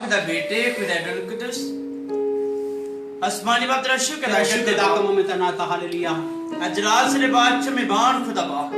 خدا بیٹے خدا روح القدس آسمانی باپ تیرا شکر ادا شکر کرتے ادا باپ کرتے ہیں ہاللویا اجلال سے بادشاہ میں بان خدا باپ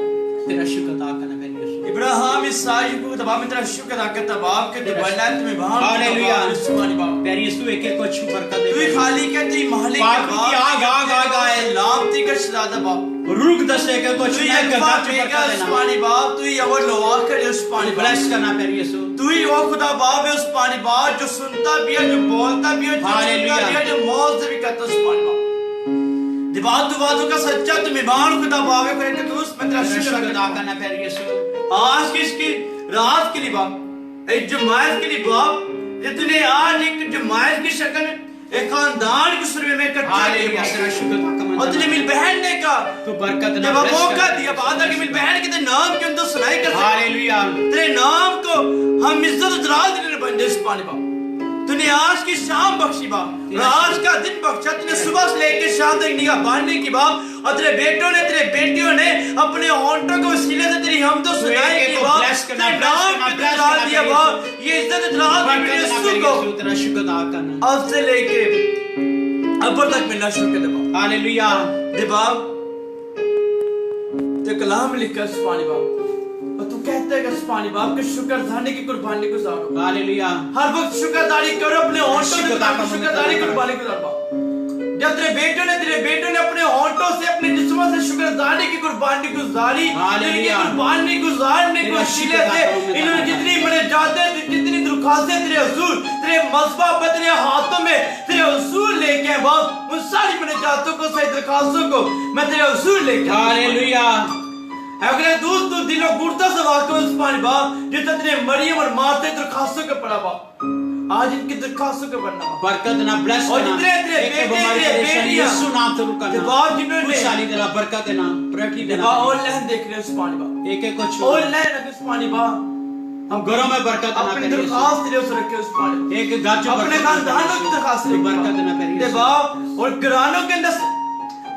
تیرا شکر ادا کرنا میرے یسوع ابراہیم اسحاق کو خدا باپ میں تیرا شکر ادا کرتا باپ کہ تو بڑا ہے تمہیں بان ہاللویا آسمانی باپ میرے یسوع ایک ایک کو چھو برکت دے تو ہی خالی کہتی مالک آگ ہے لامتی کا شہزادہ باپ روح دس ایک ایک کو تو چھو ہی اکبر برکت میگا دینا آسمانی باپ تو ہی اول لوا کر آسمانی باپ بلیس کرنا میرے یسوع تو ہی وہ خدا باپ ہے آسمانی باپ جو سنتا بھی ہے جو بولتا بھی ہے جو سنتا بھی ہے جو موت سے بھی کرتا آسمانی باپ دیواتوں کا سچا تو میمان خدا باپ ہے کہ تو اس میں تیرا شکر ادا کرنا میرے یسوع آج کی اس کی رات کے لیے باپ ایک جماعت کے لیے باپ جتنے آج ایک جماعت کی شکل میں ایک خاندان کے سر میں اکٹھا ہاللویا تیرا شکر ادا کرنا اور تجھے مل بہن نے کہا تو برکت جب وہ موقع دیا بعد کہ مل بہن کے نام کے اندر سنائی کر ہاللویا تیرے نام کو ہم عزت و جلال دینے بن جائے سپانے باپ تو نے آج کی شام بخشی باپ اور آج کا دن بخشا تو نے صبح سے لے کے شام تک نگاہ باندھنے کی باپ اور تیرے بیٹوں نے تیرے بیٹیوں نے اپنے ہونٹوں کو وسیلے سے تیری حمد و ثنائی کی باپ تیرے نام کے جلال دیا باپ یہ عزت و جلال دی یسوع کو تیرا شکر ادا کرنا اب سے لے کے ابر تک ملنا شروع کر دے باپ ہاللویا دے باپ تے کلام لکھا سپانے باپ اور تو کہتا ہے کہ سپانے باپ کے شکر دھانے کی قربانی گزارو ہاللویا ہر وقت شکر داری کرو اپنے ہونٹوں سے شکر داری قربانی گزار باپ جب تیرے بیٹوں نے اپنے ہونٹوں سے اپنے جسموں سے شکر داری کی قربانی گزاری ان کی قربانی گزارنے کو وسیلے سے انہوں نے جتنی مناجاتیں جتنی درخواستیں تیرے حضور تیرے مذبح پر تیرے ہاتھوں میں تیرے حضور لے کے باپ ان ساری مناجاتوں کو صحیح درخواستوں کو میں تیرے حضور لے کے ہاللویا اگر دوست تو دل و گردہ سے واقع اس پانی باپ جس نے مریم اور مارتے درخواستوں کے پڑھا باپ آج ان کی درخواستوں کے پڑھنا باپ برکت نہ بلیس اور جتنے تیرے بیٹے یسوع نام تو کرنا باپ جنہوں نے خوشحالی دینا برکت دینا پرٹی دینا باپ اور لہن دیکھ رہے اس پانی باپ ایک ایک کو چھو اور لہن اس پانی باپ ہم گھروں میں برکت دینا اپنی درخواست تیرے اس رکھے اس پانی ایک گھر جو اپنے خاندانوں کی درخواست برکت دینا پہلے باپ اور گھرانوں کے اندر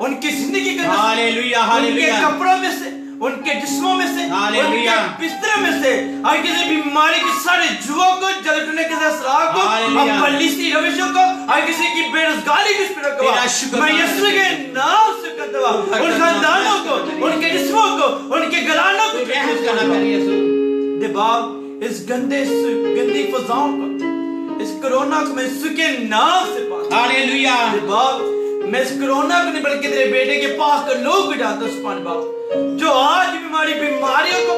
ان کی زندگی کے اندر ہاللویا ان کے ہاللویا کپڑوں میں سے ان کے جسموں میں سے ان کے بستروں میں سے اور کسی بیماری کی سارے جووں کو جلٹنے کے اثرات کو اور پلیسی روشوں کو اور کسی کی بے روزگاری کی اسپرٹ کو میں یسوع کے نام سے کہتا ہوں ان خاندانوں کو ان کے جسموں کو ان کے گھرانوں کو رحم کرنا پہلے یسوع دے باپ اس گندی فضاؤں کو اس کرونا کو میں یسوع کے نام سے پاتا ہاللویا دے باپ میں اس کرونا کو نہیں بلکہ تیرے بیٹے کے پاک لوگ کو جاتا ہوں سبحان باپ جو آج بیماریوں کو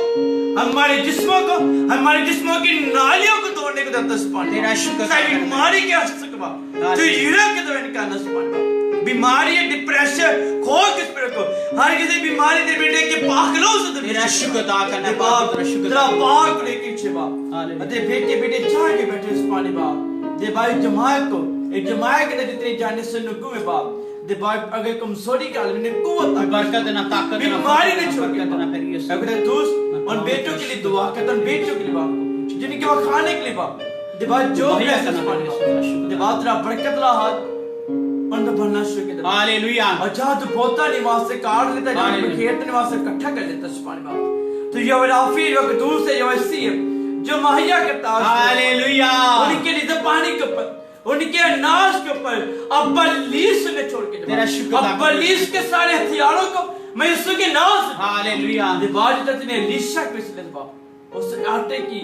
ہمارے جسموں کو ہمارے جسموں کی نالیوں کو توڑنے کو دیتا سبحان تیرا شکر ہے بیماری کے حسد کا باپ جو یورپ کے دوران نکالنا سبحان باپ بیماری ڈپریشن خوف کس پر کو ہر کسی بیماری تیرے بیٹے کے پاک لوگ سے تیرا شکر ادا کرنا باپ تیرا شکر تیرا پاک لے کے چھے باپ تیرے بیٹے چاہ کے بیٹھے سبحان باپ دے بھائی جماعت کو ایک جماعت کے جتنی جانے سے نکو میں باپ دے باپ اگر کمزوری کے عالم نے قوت برکت دینا طاقت دینا بیماری نے چھوڑ کے دینا پھر یہ اگر دوست ان بیٹوں کے لیے دعا کرتا ان بیٹوں کے لیے باپ کو جن کے وہ کھانے کے لیے باپ دے باپ جو بھی ایسا دے باپ تیرا برکت لا ہاتھ ان پر بھرنا شروع کر دے ہاللویا اور جہاں تو بہتا نہیں وہاں سے کاٹ لیتا جہاں پر کھیرتا نہیں وہاں سے کٹھا کر لیتا سبحان باپ تو یہ ورافی جو قدوس ہے یہ ویسی ہے جو مہیا کرتا ہاللویا ان کے لیے پانی کے اوپر ان کے اناج کے اوپر ابلیس نے چھوڑ کے تیرا شکر ابلیس کے سارے ہتھیاروں کو میں یسوع کے نام سے ہاللویا دیوار جتنے الیشا کے وسیلے سے باپ اس آٹے کی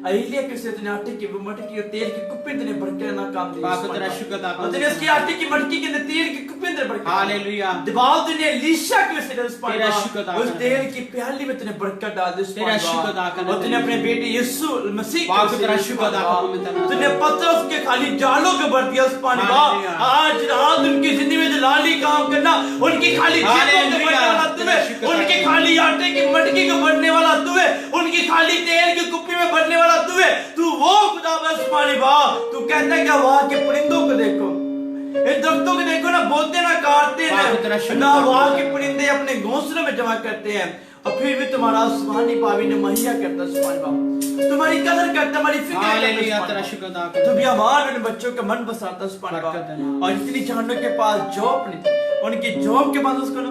ایلیا کے وسیلے سے آٹے کی وہ مٹکی اور تیل کی کپے نے بڑھکے نہ کام دیا باپ تیرا شکر ادا اور اس کی آٹے کی مٹکی کے اندر تیل کی کپے نے بڑھکے ہاللویا دیوار نے الیشا کے وسیلے سے تیرا شکر ادا اس تیل کی پیالی میں نے برکت ڈال دی تیرا شکر ادا کرنا اور نے اپنے بیٹے یسوع مسیح باپ تیرا شکر ادا کرنا نے پترس کے خالی جالوں کے بھر دیا سبحان اللہ آج رات ان کی زندگی میں جلالی کام کرنا ان کی خالی جیبوں کے بھرنے والا تو ہے ان کی خالی آٹے کی مٹکی کو بھرنے والا تو ہے ان کی خالی تیل کی کپی میں بھرنے والا تو ہے تو وہ خدا بس سبحان اللہ تو کہتا ہے کہ وہاں کے پرندوں کو دیکھو ان درختوں کو دیکھو نہ بوتے نہ کاٹتے نہ وہاں کے پرندے اپنے گھونسلوں میں جمع کرتے ہیں اور پھر بھی تمہارا آسمانی پاوی نے مہیا کرتا سبحان اللہ تمہاری قدر کرتا ہماری فکر ہاللویا تیرا شکر ادا کرتا تو بھی ہمارے ان بچوں کا من بساتا سبحان اللہ اور اتنی جہنم کے پاس جاب نہیں ان کی جاب کے پاس اس کو